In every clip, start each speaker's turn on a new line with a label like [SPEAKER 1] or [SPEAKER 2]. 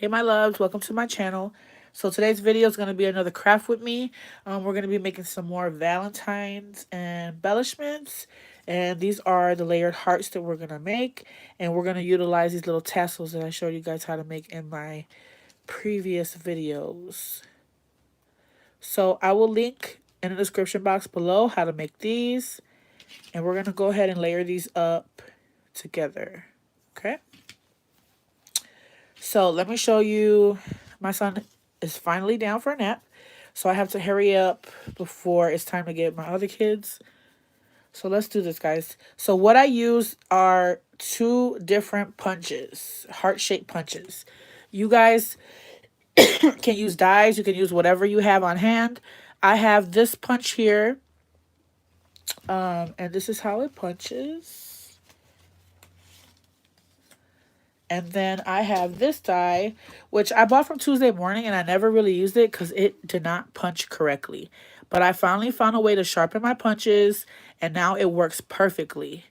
[SPEAKER 1] Hey my loves, welcome to my channel. So today's video is going to be another craft with me. We're going to be making some more Valentine's embellishments. And these are the layered hearts that we're going to make. And we're going to utilize these little tassels that I showed you guys how to make in my previous videos. So I will link in the description box below how to make these. And we're going to go ahead and layer these up together. Okay? So let me show you. My son is finally down for a nap. So I have to hurry up before it's time to get my other kids. So let's do this, guys. So what I use are two different punches, heart-shaped punches. You guys can use dies. You can use whatever you have on hand. I have this punch here. And this is how it punches. And then I have this die, which I bought from Tuesday Morning, and I never really used it because it did not punch correctly. But I finally found a way to sharpen my punches, and now it works perfectly.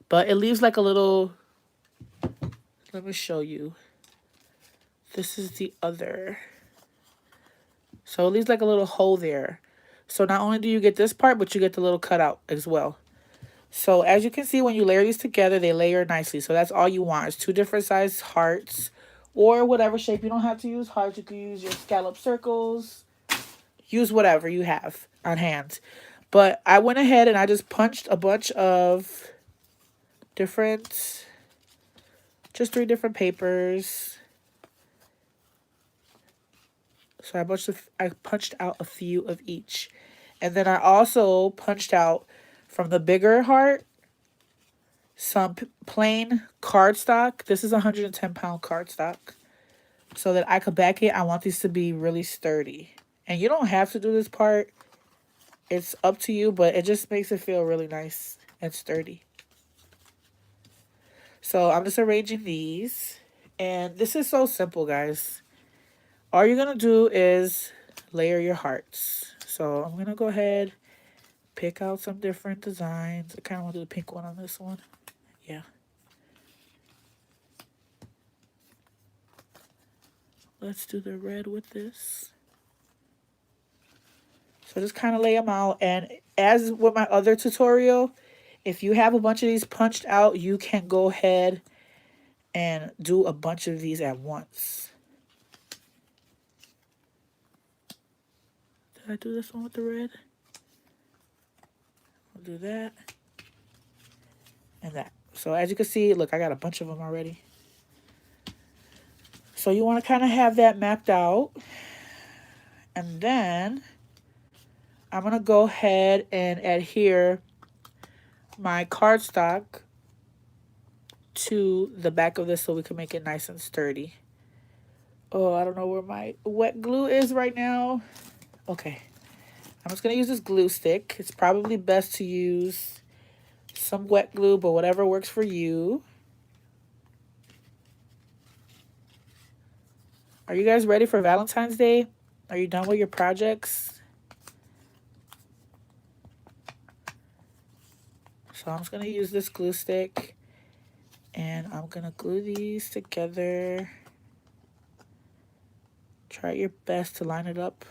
[SPEAKER 1] But it leaves like a little... Let me show you. This is the other. So it leaves like a little hole there. So not only do you get this part, but you get the little cutout as well. So as you can see, when you layer these together, they layer nicely. So that's all you want is two different size hearts or whatever shape. You don't have to use hearts. You can use your scallop circles. Use whatever you have on hand. But I went ahead and I just punched a bunch of different, just 3 different papers. So I punched out a few of each. And then I also punched out from the bigger heart some plain cardstock. This is 110-pound cardstock. So that I could back it. I want these to be really sturdy. And you don't have to do this part. It's up to you, but it just makes it feel really nice and sturdy. So I'm just arranging these. And this is so simple, guys. All you're going to do is layer your hearts. So I'm going to go ahead, pick out some different designs. I kind of want to do the pink one on this one. Yeah. Let's do the red with this. So just kind of lay them out. And as with my other tutorial, if you have a bunch of these punched out, you can go ahead and do a bunch of these at once. Did I do this one with the red? I'll do that. And that. So as you can see, look, I got a bunch of them already. So you want to kind of have that mapped out. And then I'm going to go ahead and adhere my cardstock to the back of this so we can make it nice and sturdy. Oh, I don't know where my wet glue is right now. Okay. I'm just going to use this glue stick. It's probably best to use some wet glue, but whatever works for you. Are you guys ready for Valentine's Day? Are you done with your projects? So I'm just going to use this glue stick. And I'm going to glue these together. Try your best to line it up.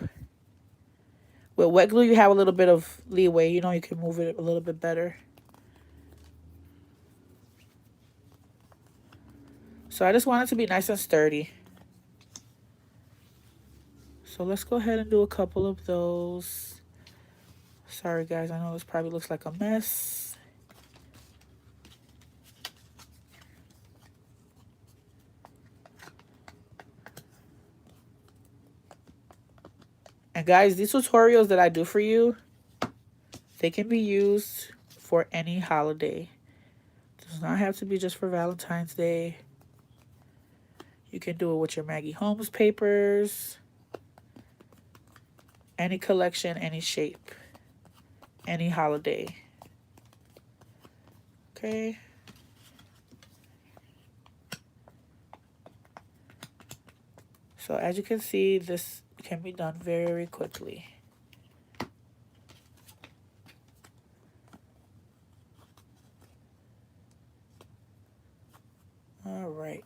[SPEAKER 1] With wet glue, you have a little bit of leeway. You know, you can move it a little bit better. So I just want it to be nice and sturdy. So let's go ahead and do a couple of those. Sorry, guys. I know this probably looks like a mess. And guys, these tutorials that I do for you, they can be used for any holiday. It does not have to be just for Valentine's Day. You can do it with your Maggie Holmes papers. Any collection, any shape, any holiday. Okay. So as you can see, this can be done very quickly. All right.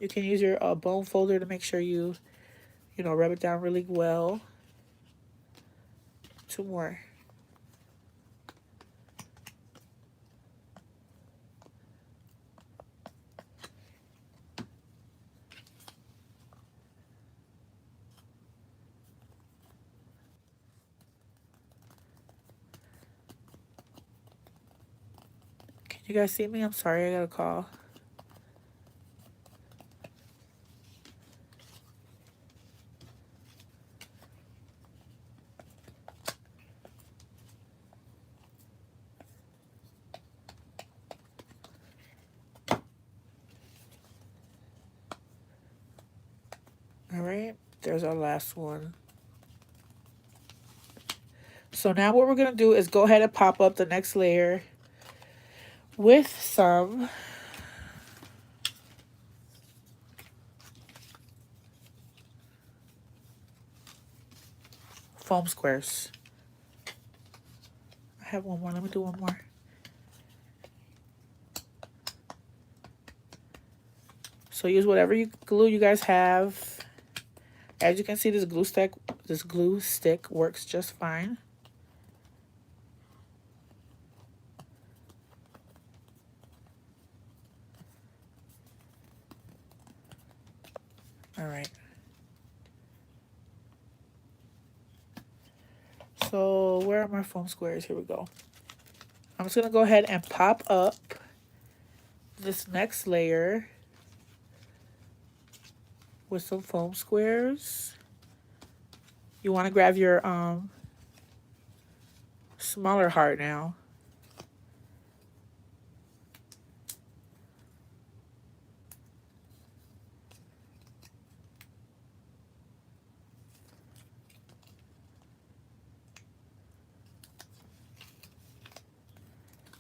[SPEAKER 1] You can use your bone folder to make sure you rub it down really well. 2 more. Can you guys see me? I'm sorry, I got a call. All right, there's our last one. So now what we're going to do is go ahead and pop up the next layer with some foam squares. I have one more. Let me do one more. So use whatever glue you guys have. As you can see, this glue stick works just fine. All right. So where are my foam squares? Here we go. I'm just going to go ahead and pop up this next layer with some foam squares. You want to grab your smaller heart now.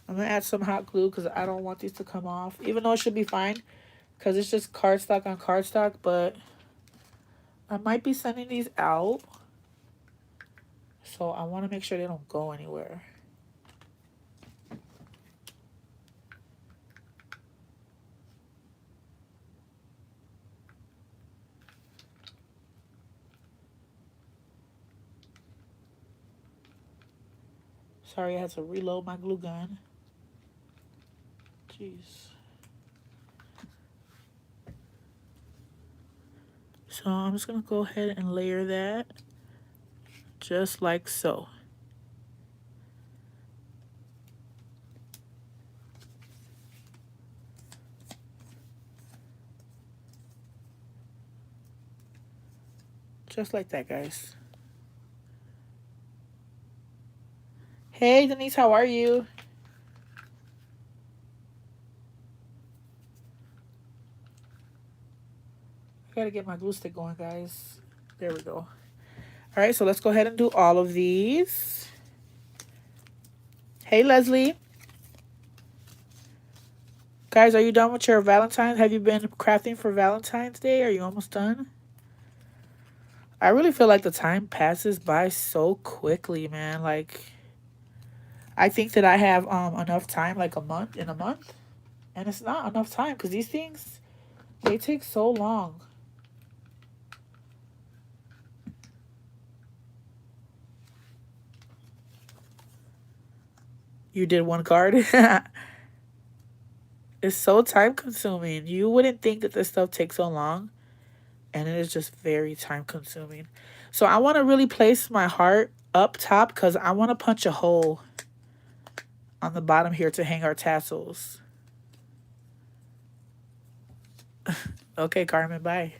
[SPEAKER 1] I'm going to add some hot glue because I don't want these to come off. Even though it should be fine because it's just cardstock on cardstock. But I might be sending these out. So I want to make sure they don't go anywhere. Sorry, I had to reload my glue gun. Jeez. So I'm just going to go ahead and layer that just like so. Just like that, guys. Hey, Denise, how are you? I gotta get my glue stick going, guys. There we go. All right, so let's go ahead and do all of these. Hey, Leslie. Guys, are you done with your Valentine's? Have you been crafting for Valentine's Day? Are you almost done? I really feel like the time passes by so quickly, man. Like, I think that I have enough time, like in a month. And it's not enough time because these things, they take so long. You did one card? It's so time consuming. You wouldn't think that this stuff takes so long. And it is just very time consuming. So I want to really place my heart up top because I want to punch a hole on the bottom here to hang our tassels. Okay, Carmen, bye.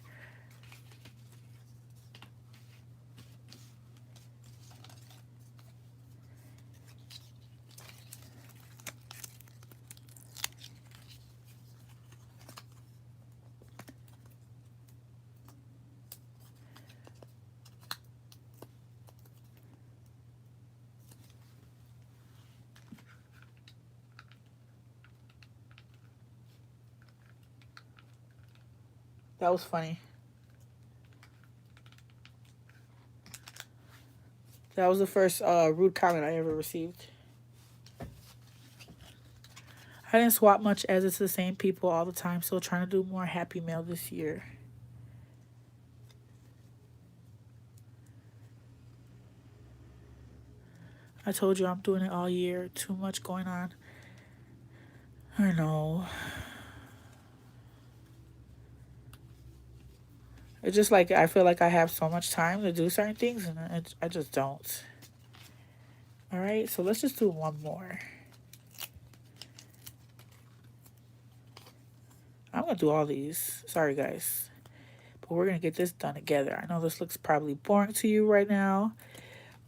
[SPEAKER 1] That was funny. That was the first rude comment I ever received. I didn't swap much as it's the same people all the time. Still trying to do more Happy Mail this year. I told you I'm doing it all year. Too much going on. I know. It's just like I feel like I have so much time to do certain things, and I just don't. All right, so let's just do one more. I'm going to do all these. Sorry, guys. But we're going to get this done together. I know this looks probably boring to you right now,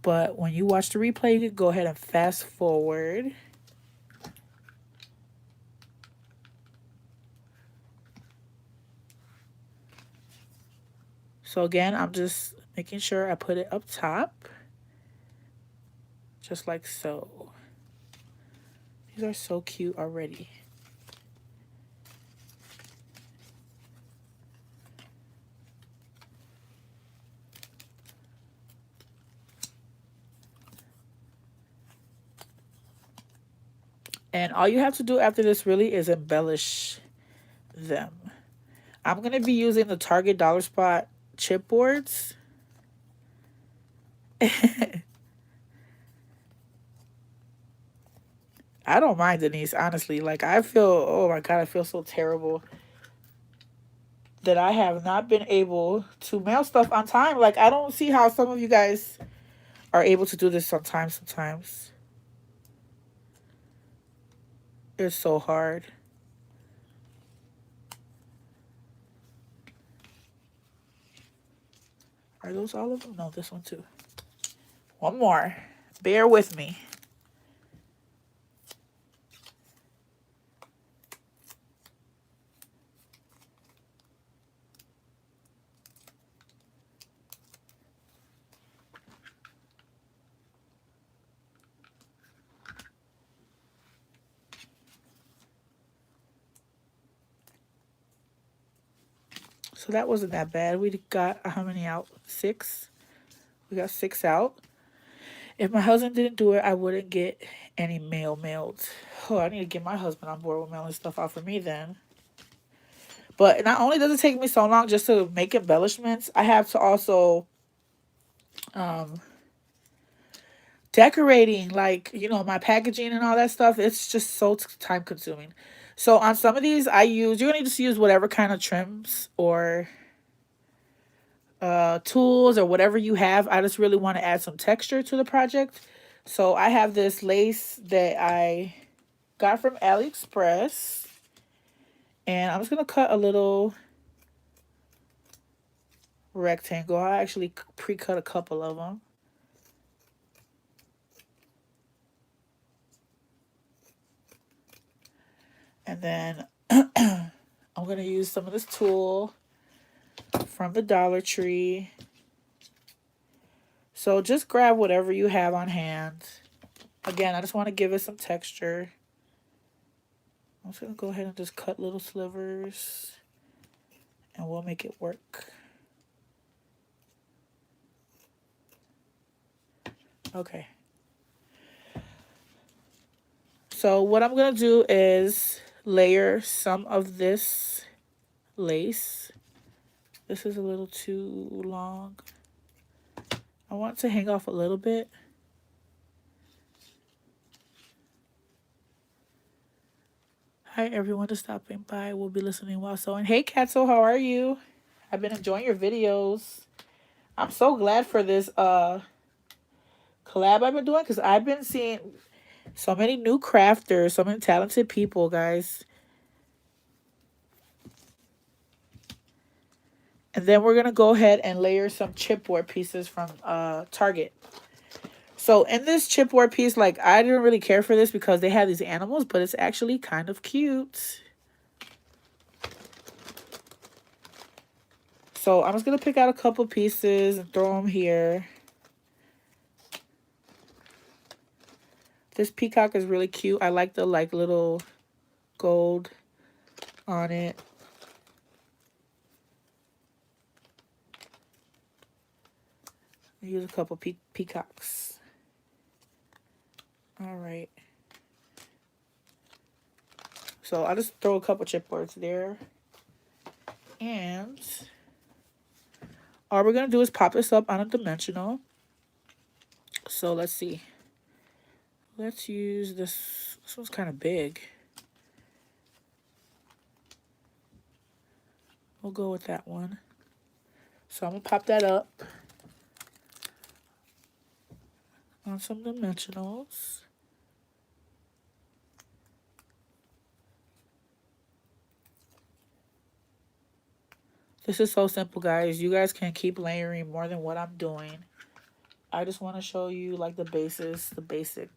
[SPEAKER 1] but when you watch the replay, you can go ahead and fast forward. So again, I'm just making sure I put it up top. Just like so. These are so cute already. And all you have to do after this really is embellish them. I'm going to be using the Target Dollar Spot chipboards. I don't mind, Denise, honestly. Like, I feel, oh my God, I feel so terrible that I have not been able to mail stuff on time. Like, I don't see how some of you guys are able to do this sometimes. It's so hard. Are those all of them? No, this one too. One more. Bear with me. So that wasn't that bad. We got how many out? 6. We got 6 out. If my husband didn't do it, I wouldn't get any mail mailed. Oh, I need to get my husband on board with mailing stuff out for me then. But not only does it take me so long just to make embellishments, I have to also decorating, like, you know, my packaging and all that stuff. It's just so time consuming. So on some of these, you're going to just use whatever kind of trims or tools or whatever you have. I just really want to add some texture to the project. So I have this lace that I got from AliExpress. And I'm just going to cut a little rectangle. I actually pre-cut a couple of them. And then I'm going to use some of this tulle from the Dollar Tree. So just grab whatever you have on hand. Again, I just want to give it some texture. I'm just going to go ahead and just cut little slivers. And we'll make it work. Okay. So what I'm going to do is layer some of this lace. This is a little too long. I want to hang off a little bit. Hi everyone just stopping by. We'll be listening while sewing. Hey Katso, how are you? I've been enjoying your videos. I'm so glad for this collab I've been doing because I've been seeing so many new crafters, so many talented people, guys. And then we're going to go ahead and layer some chipboard pieces from Target. So in this chipboard piece, like, I didn't really care for this because they have these animals, but it's actually kind of cute. So I'm just going to pick out a couple pieces and throw them here. This peacock is really cute. I like the little gold on it. Use a couple peacocks. All right. So I'll just throw a couple chipboards there. And all we're going to do is pop this up on a dimensional. So let's see. Let's use this. This one's kind of big. We'll go with that one. So I'm going to pop that up on some dimensionals. This is so simple, guys. You guys can keep layering more than what I'm doing. I just want to show you like the basis, the basic.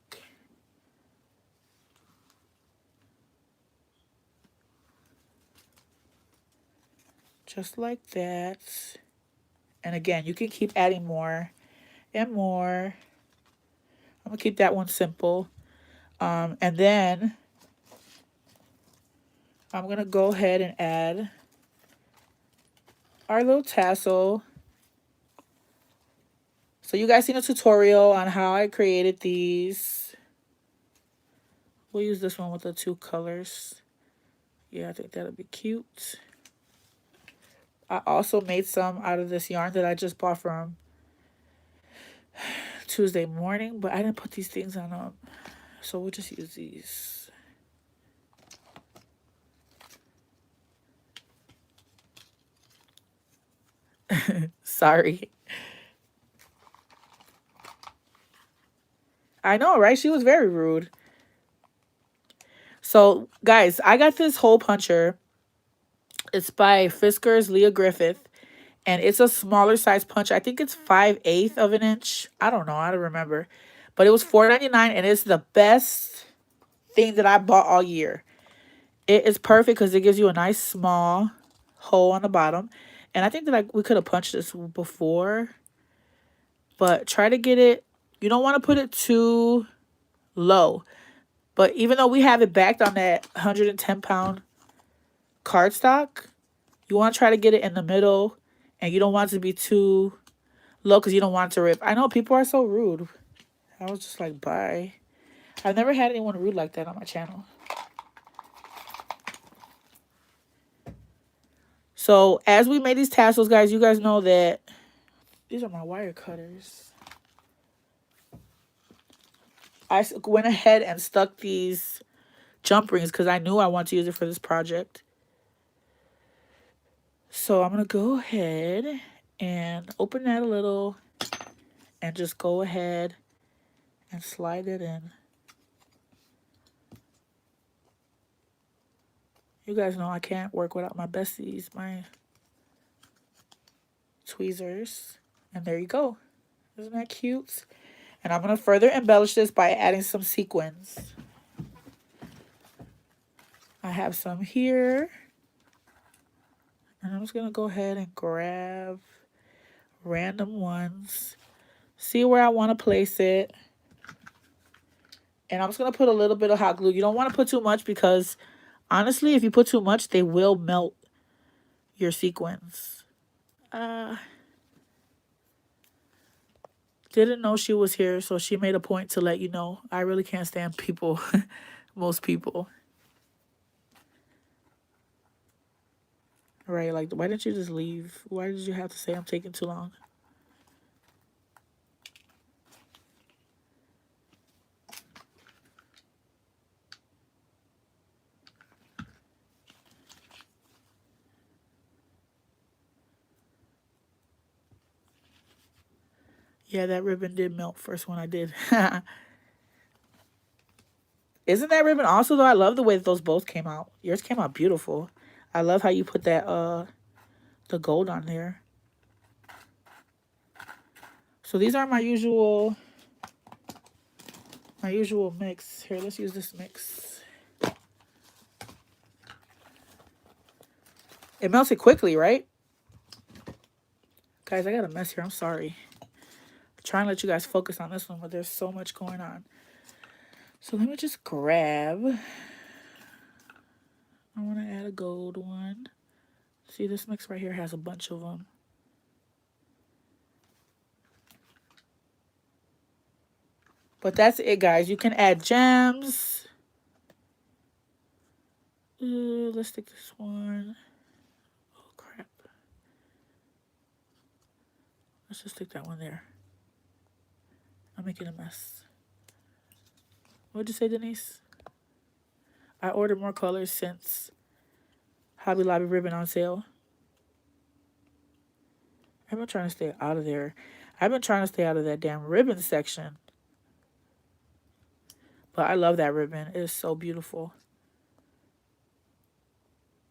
[SPEAKER 1] Just like that. And again, you can keep adding more and more. I'm going to keep that one simple. And then I'm going to go ahead and add our little tassel. So you guys seen a tutorial on how I created these. We'll use this one with the 2 colors. Yeah, I think that'll be cute. I also made some out of this yarn that I just bought from Tuesday morning, but I didn't put these things on them. So we'll just use these. Sorry. I know, right? She was very rude. So, guys, I got this hole puncher. It's by Fisker's Leah Griffith. And it's a smaller size punch. I think it's 5/8 of an inch. I don't know. I don't remember. But it was $4.99, and it's the best thing that I bought all year. It is perfect because it gives you a nice small hole on the bottom. And I think that we could have punched this before. But try to get it. You don't want to put it too low. But even though we have it backed on that 110-pound cardstock, you want to try to get it in the middle. And you don't want it to be too low because you don't want it to rip. I know people are so rude. I was just like, bye. I've never had anyone rude like that on my channel. So as we made these tassels, guys, you guys know that these are my wire cutters. I went ahead and stuck these jump rings because I knew I wanted to use it for this project. So I'm going to go ahead and open that a little and just go ahead and slide it in. You guys know I can't work without my besties, my tweezers. And there you go. Isn't that cute? And I'm going to further embellish this by adding some sequins. I have some here. And I'm just going to go ahead and grab random ones. See where I want to place it. And I'm just going to put a little bit of hot glue. You don't want to put too much because, honestly, if you put too much, they will melt your sequins. Didn't know she was here, so she made a point to let you know. I really can't stand people, most people. Right, like, why didn't you just leave? Why did you have to say I'm taking too long? Yeah, that ribbon did melt first one I did. Isn't that ribbon also, though? I love the way that those both came out. Yours came out beautiful. I love how you put that, the gold on there. So these are my usual mix. Here, let's use this mix. It melted quickly, right? Guys, I got a mess here. I'm sorry. I'm trying to let you guys focus on this one, but there's so much going on. So let me just grab. I want to add a gold one. See, this mix right here has a bunch of them. But that's it, guys. You can add gems. Let's stick this one. Oh, crap. Let's just stick that one there. I'm making a mess. What'd you say, Denise? I ordered more colors since Hobby Lobby ribbon on sale. I've been trying to stay out of there. I've been trying to stay out of that damn ribbon section. But I love that ribbon. It is so beautiful.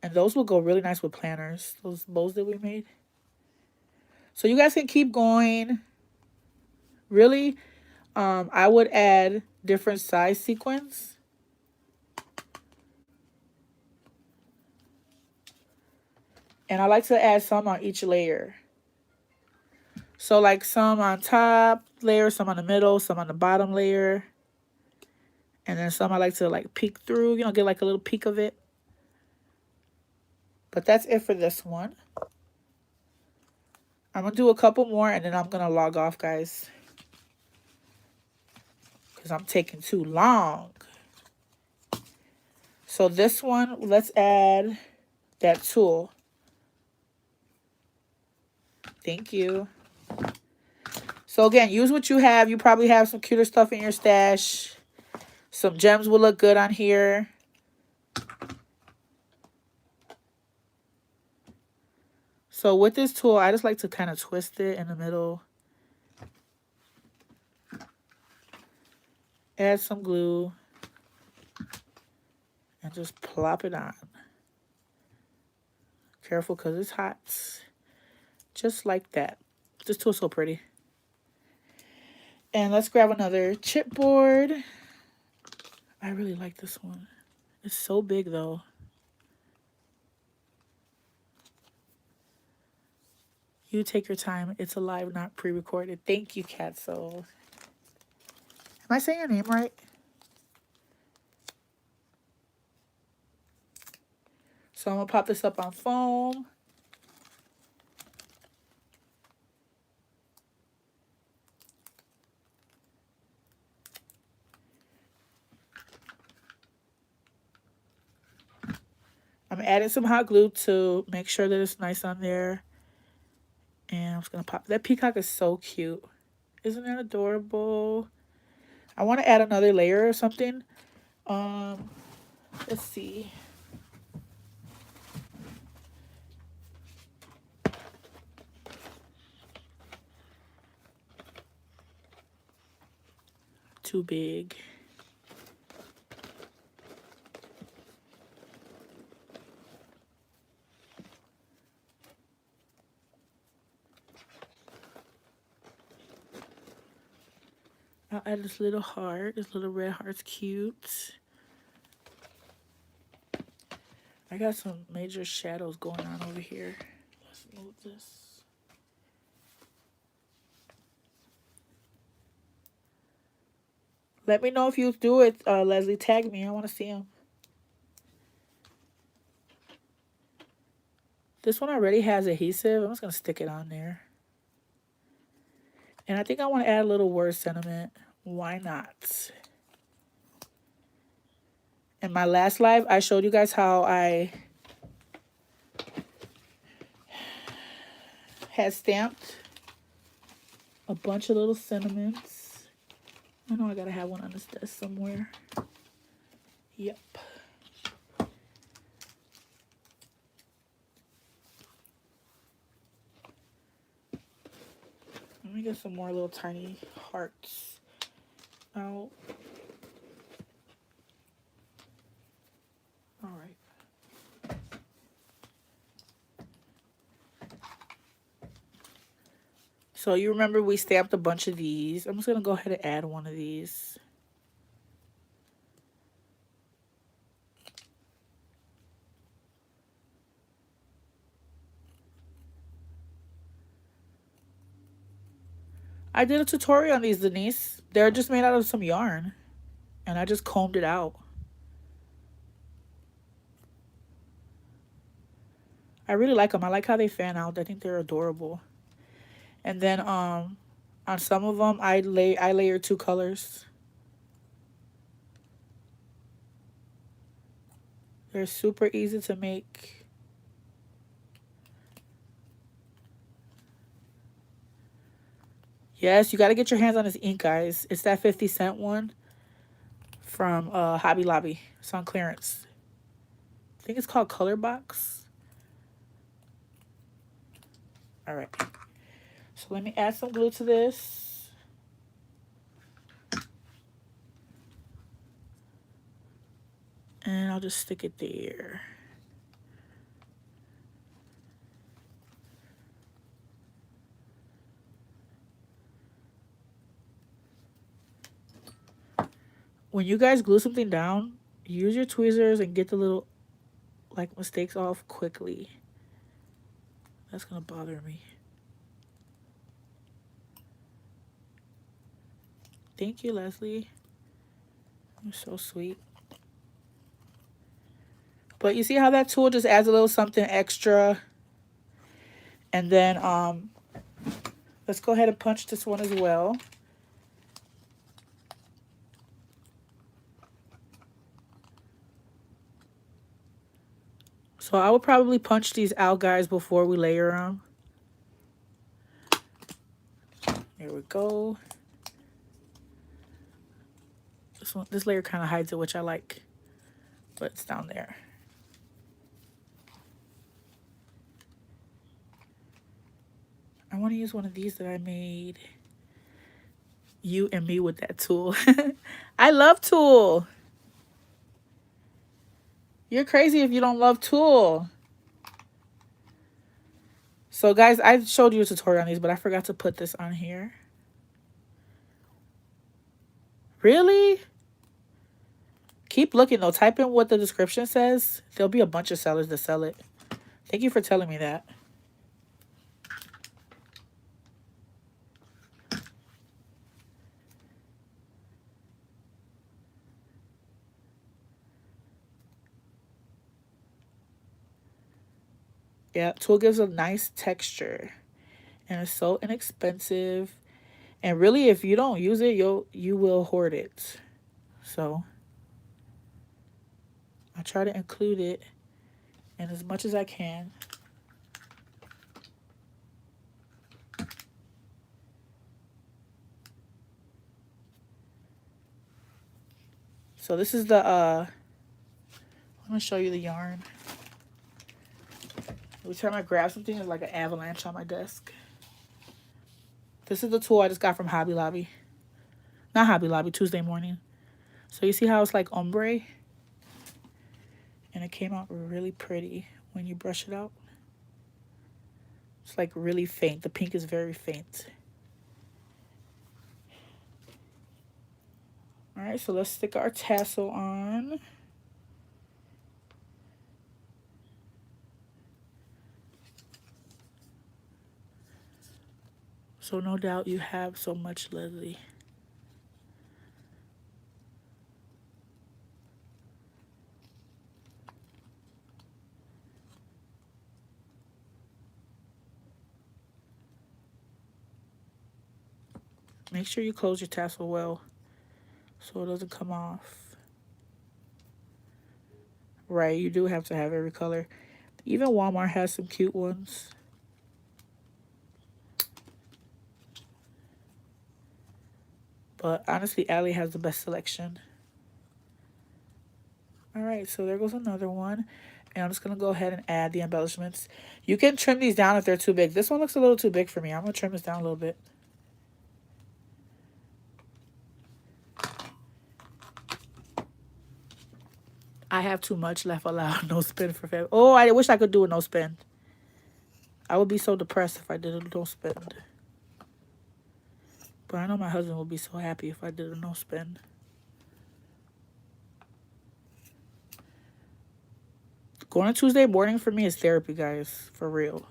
[SPEAKER 1] And those will go really nice with planners. Those bows that we made. So you guys can keep going. Really, I would add different size sequins. And I like to add some on each layer. So like some on top layer, some on the middle, some on the bottom layer. And then some I like to like peek through, you know, get like a little peek of it. But that's it for this one. I'm going to do a couple more and then I'm going to log off, guys. Because I'm taking too long. So this one, let's add that tulle. Thank you. So again, use what you have. You probably have some cuter stuff in your stash. Some gems will look good on here. So with this tool, I just like to kind of twist it in the middle. Add some glue. And just plop it on. Careful because it's hot. Just like that. This tool's so pretty. And let's grab another chipboard. I really like this one. It's so big though. You take your time. It's a live, not pre-recorded. Thank you, Tassel. Am I saying your name right? So I'm going to pop this up on foam. I'm adding some hot glue to make sure that it's nice on there. And I'm just going to pop. That peacock is so cute. Isn't that adorable? I want to add another layer or something. Let's see. Too big. I'll add this little heart. This little red heart's cute. I got some major shadows going on over here. Let's move this. Let me know if you do it, Leslie. Tag me. I want to see them. This one already has adhesive. I'm just going to stick it on there. And I think I want to add a little word sentiment. Why not? In my last live, I showed you guys how I had stamped a bunch of little sentiments. I know I got to have one on this desk somewhere. Yep. Let me get some more little tiny hearts out. All right. So you remember we stamped a bunch of these. I'm just going to go ahead and add one of these. I did a tutorial on these, Denise. They're just made out of some yarn. And I just combed it out. I really like them. I like how they fan out. I think they're adorable. And then on some of them, I layer two colors. They're super easy to make. Yes, you got to get your hands on this ink, guys. It's that 50 cent one from Hobby Lobby. It's on clearance. I think it's called Color Box. All right. So let me add some glue to this. And I'll just stick it there. When you guys glue something down, use your tweezers and get the little like mistakes off quickly. That's gonna bother me. Thank you, Leslie. You're so sweet. But you see how that tool just adds a little something extra. And then let's go ahead and punch this one as well. So I would probably punch these out, guys, before we layer them. There we go. This layer kind of hides it, which I like, but it's down there. I want to use one of these that I made. You and me with that tool. I love Tool. You're crazy if you don't love Tool. So guys, I showed you a tutorial on these, but I forgot to put this on here. Really? Keep looking though. Type in what the description says. There'll be a bunch of sellers that sell it. Thank you for telling me that. Yeah, Tool gives a nice texture. And it's so inexpensive. And really, if you don't use it, you will hoard it. So I try to include it in as much as I can. So this is the I'm gonna show you the yarn. Every time I grab something, it's like an avalanche on my desk. This is the tool I just got from Hobby Lobby. Not Hobby Lobby, Tuesday Morning. So you see how it's like ombre? And it came out really pretty when you brush it out. It's like really faint. The pink is very faint. All right, so let's stick our tassel on. So no doubt you have so much, Leslie. Make sure you close your tassel well so it doesn't come off. Right, you do have to have every color. Even Walmart has some cute ones. But honestly, Allie has the best selection. All right, so there goes another one. And I'm just going to go ahead and add the embellishments. You can trim these down if they're too big. This one looks a little too big for me. I'm going to trim this down a little bit. I have too much left allowed. No spin for Feb. Oh, I wish I could do a no spin. I would be so depressed if I did a no spin. But I know my husband would be so happy if I did a no spin. Going to Tuesday morning for me is therapy, guys. For real.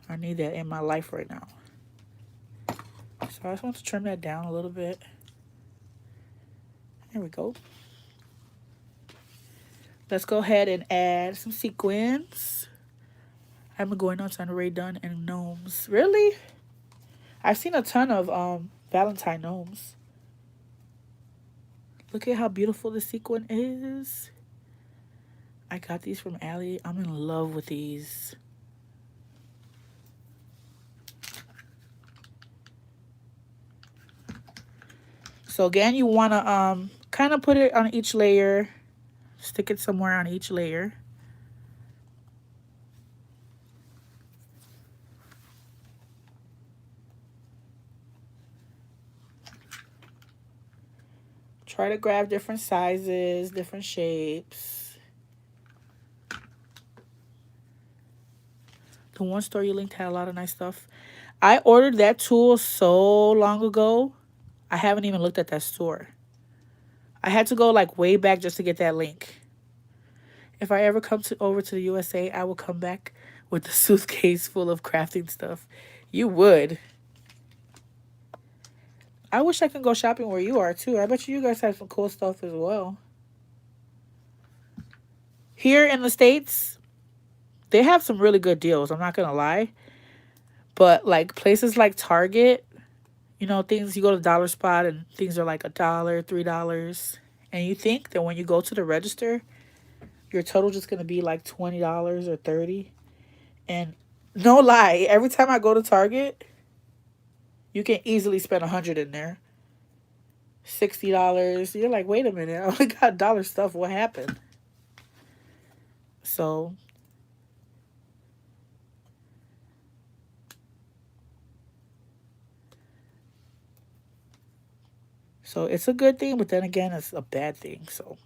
[SPEAKER 1] I need that in my life right now. So I just want to trim that down a little bit. There we go. Let's go ahead and add some sequins. I'm going on to Ray Dunn and gnomes. Really? I've seen a ton of Valentine gnomes. Look at how beautiful the sequin is. I got these from Allie. I'm in love with these. So again, you want to kind of put it on each layer. Stick it somewhere on each layer. Try to grab different sizes, different shapes. The one store you linked had a lot of nice stuff. I ordered that tool so long ago. I haven't even looked at that store. I had to go like way back just to get that link. If I ever come over to the USA, I will come back with a suitcase full of crafting stuff. You would. I wish I could go shopping where you are too. I bet you guys have some cool stuff as well. Here in the States, they have some really good deals. I'm not going to lie. But like places like Target, you know, things you go to Dollar Spot and things are like $1, $3. And you think that when you go to the register, your total just going to be like $20 or $30. And no lie, every time I go to Target, you can easily spend $100 in there. $60. You're like, wait a minute, I only got dollar stuff. What happened? So it's a good thing, but then again, it's a bad thing. So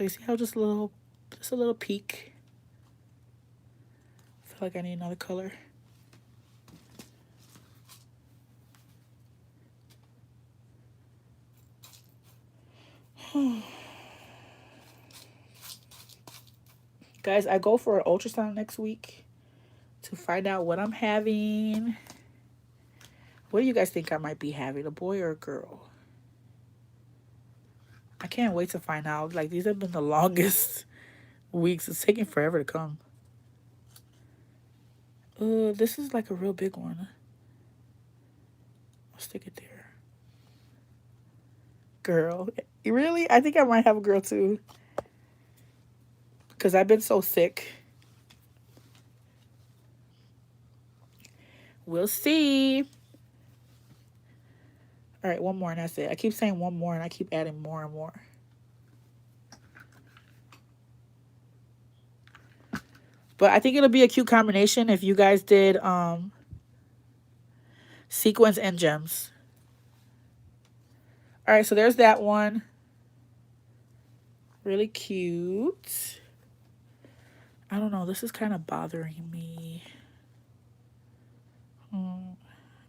[SPEAKER 1] you see how just a little peek. I feel like I need another color. Guys, I go for an ultrasound next week to find out what I'm having. What do you guys think I might be having, a boy or a girl? I can't wait to find out. Like, these have been the longest weeks. It's taking forever to come. This is like a real big one. I'll stick it there. Girl. Really? I think I might have a girl too. Because I've been so sick. We'll see. All right, one more and that's it. I keep saying one more and I keep adding more and more. But I think it'll be a cute combination if you guys did sequins and gems. All right, so there's that one. Really cute. I don't know. This is kind of bothering me.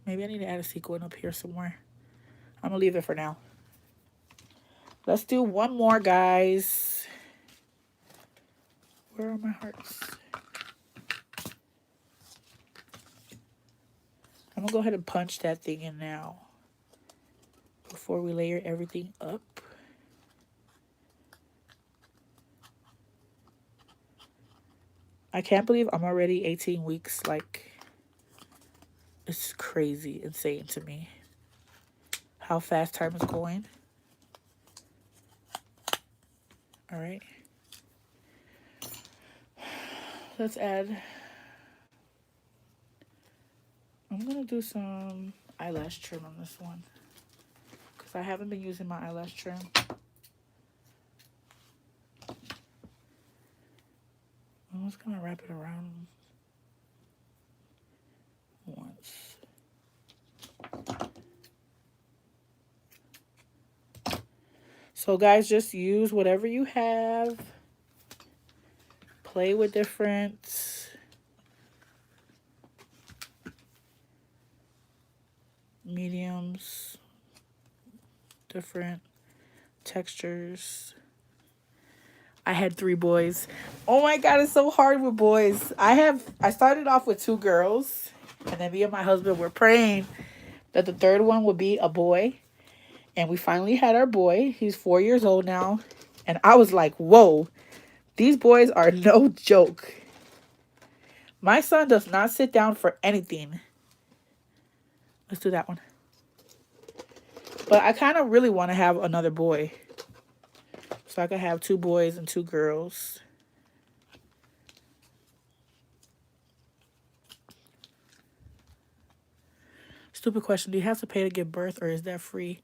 [SPEAKER 1] Maybe I need to add a sequin up here somewhere. I'm going to leave it for now. Let's do one more, guys. Where are my hearts? I'm going to go ahead and punch that thing in now before we layer everything up. I can't believe I'm already 18 weeks. Like, it's crazy, insane to me how fast time is going. All right. Let's add. I'm going to do some eyelash trim on this one because I haven't been using my eyelash trim. I'm just going to wrap it around once. So guys, just use whatever you have. Play with different mediums, different textures. I had 3 boys. Oh my God, it's so hard with boys. I started off with 2 girls, and then me and my husband were praying that the third one would be a boy. And we finally had our boy. He's 4 years old now. And I was like, whoa, these boys are no joke. My son does not sit down for anything. Let's do that one. But I kind of really want to have another boy. So I could have 2 boys and 2 girls. Stupid question. Do you have to pay to give birth or is that free?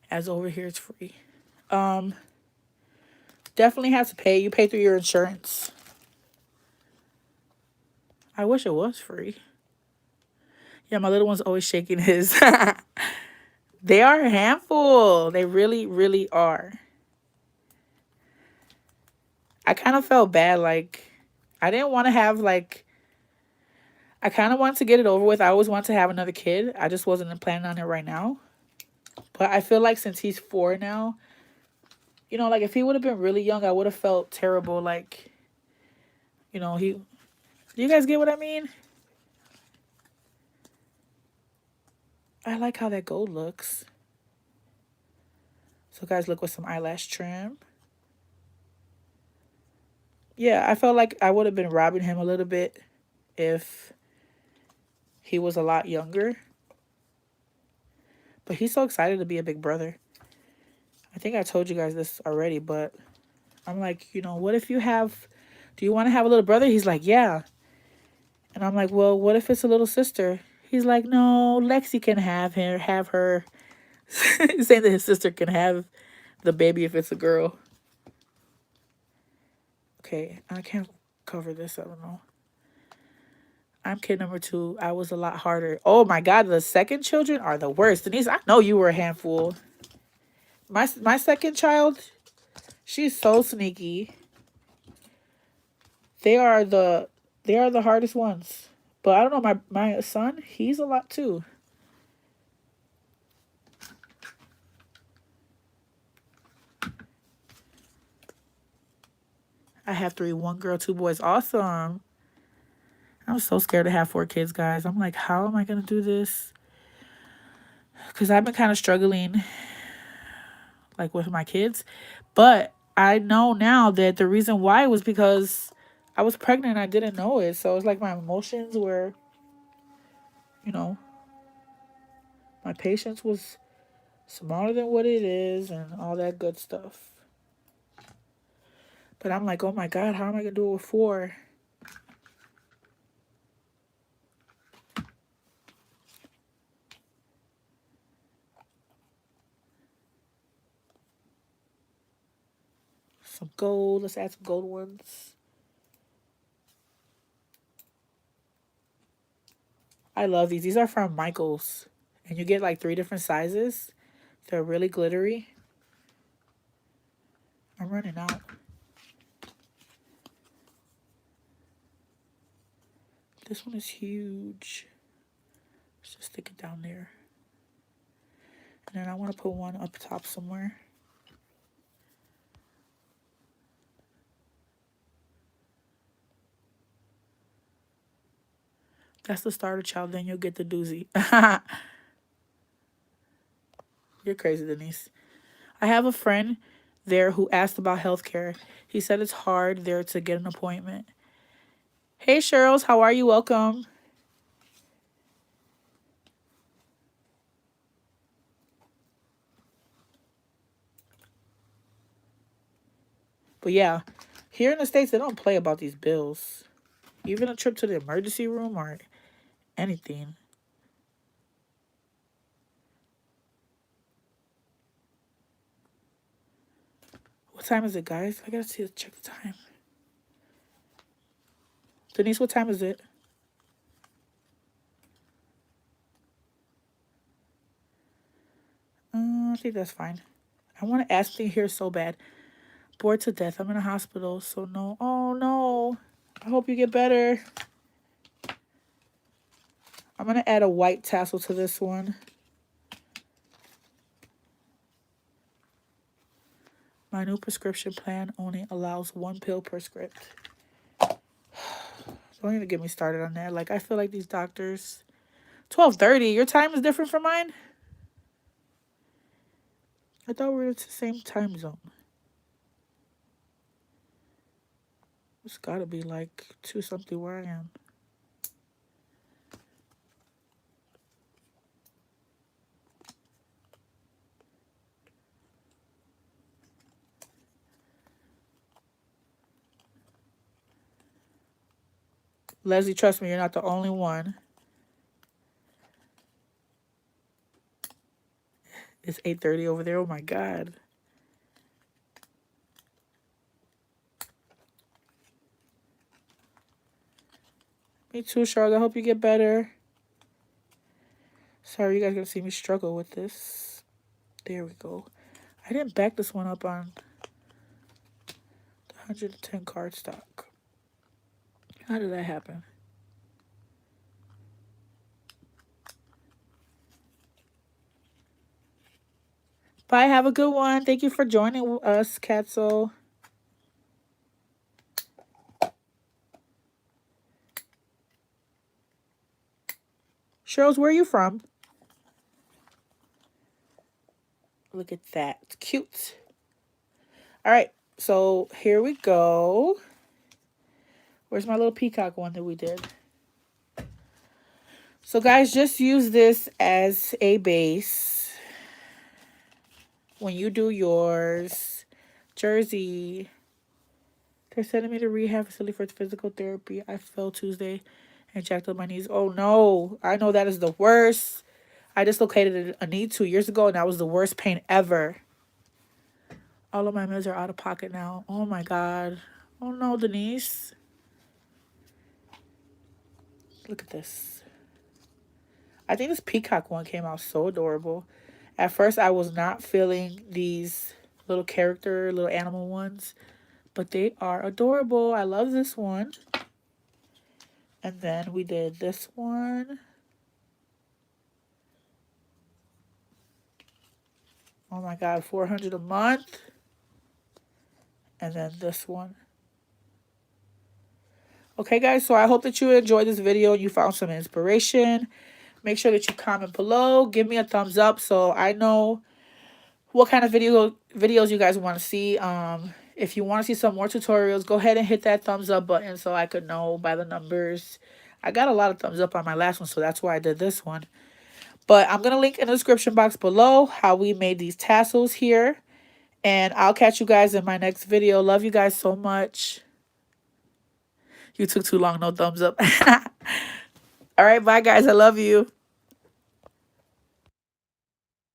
[SPEAKER 1] As over here it's free. Um, Definitely have to pay. You pay through your insurance. I wish it was free. Yeah, my little one's always shaking his. They are a handful. They really, really are. I kind of felt bad. Like, I didn't want to have, like, I kind of wanted to get it over with. I always wanted to have another kid. I just wasn't planning on it right now. But I feel like since he's 4 now, you know, like, if he would have been really young, I would have felt terrible. Like, you know, do you guys get what I mean? I like how that gold looks. So, guys, look with some eyelash trim. Yeah, I felt like I would have been robbing him a little bit if he was a lot younger. But he's so excited to be a big brother. I think I told you guys this already, but I'm like, you know, what if you do you want to have a little brother? He's like, yeah. And I'm like, well, what if it's a little sister? He's like, no, Lexi can have her. He's saying that his sister can have the baby if it's a girl. Okay, I can't cover this. I don't know. I'm kid number 2. I was a lot harder. Oh my God, the second children are the worst. Denise, I know you were a handful. My second child, she's so sneaky. They are the hardest ones. But I don't know, my son, he's a lot too. I have 3, 1 girl, 2 boys. Awesome. I'm so scared to have 4 kids, guys. I'm like, how am I going to do this? Because I've been kind of struggling, like, with my kids. But I know now that the reason why was because I was pregnant and I didn't know it. So it's like my emotions were, you know, my patience was smaller than what it is and all that good stuff. But I'm like, oh my God, how am I going to do it with 4? Some gold. Let's add some gold ones. I love these. These are from Michael's. And you get like 3 different sizes. They're really glittery. I'm running out. This one is huge. Let's just stick it down there. And then I want to put one up top somewhere. That's the starter child. Then you'll get the doozy. You're crazy, Denise. I have a friend there who asked about healthcare. He said it's hard there to get an appointment. Hey, Cheryls. How are you? Welcome. But yeah, here in the States, they don't play about these bills. Even a trip to the emergency room or anything. What time is it, guys? I gotta check the time. Denise, what time is it? I think that's fine. I want to ask thing here so bad. Bored to death. I'm in a hospital, so no. Oh, no. I hope you get better. I'm going to add a white tassel to this one. My new prescription plan only allows 1 pill per script. Don't even get me started on that. Like, I feel like these doctors... 12:30. Your time is different from mine? I thought we were in the same time zone. It's gotta be like 2 something where I am. Leslie, trust me, you're not the only one. It's 8:30 over there. Oh my God. Me too, Charlotte. I hope you get better. Sorry, you guys gonna see me struggle with this. There we go. I didn't back this one up on the 110 card stock. How did that happen? Bye. Have a good one. Thank you for joining us, Tassel. Cheryl, where are you from? Look at that. It's cute. All right. So here we go. Where's my little peacock one that we did? So guys, just use this as a base when you do yours. Jersey. They're sending me to rehab facility for physical therapy. I fell Tuesday and jacked up my knees. Oh no. I know that is the worst. I dislocated a knee 2 years ago and that was the worst pain ever. All of my meds are out of pocket now. Oh my God. Oh no, Denise. Look at this. I think this peacock one came out so adorable. At first, I was not feeling these little animal ones, but they are adorable. I love this one. And then we did this one. Oh my God, $400 a month. And then this one. Okay, guys, so I hope that you enjoyed this video and you found some inspiration. Make sure that you comment below. Give me a thumbs up so I know what kind of videos you guys want to see. If you want to see some more tutorials, go ahead and hit that thumbs up button so I could know by the numbers. I got a lot of thumbs up on my last one, so that's why I did this one. But I'm going to link in the description box below how we made these tassels here. And I'll catch you guys in my next video. Love you guys so much. You took too long, no thumbs up. All right, bye guys. I love you.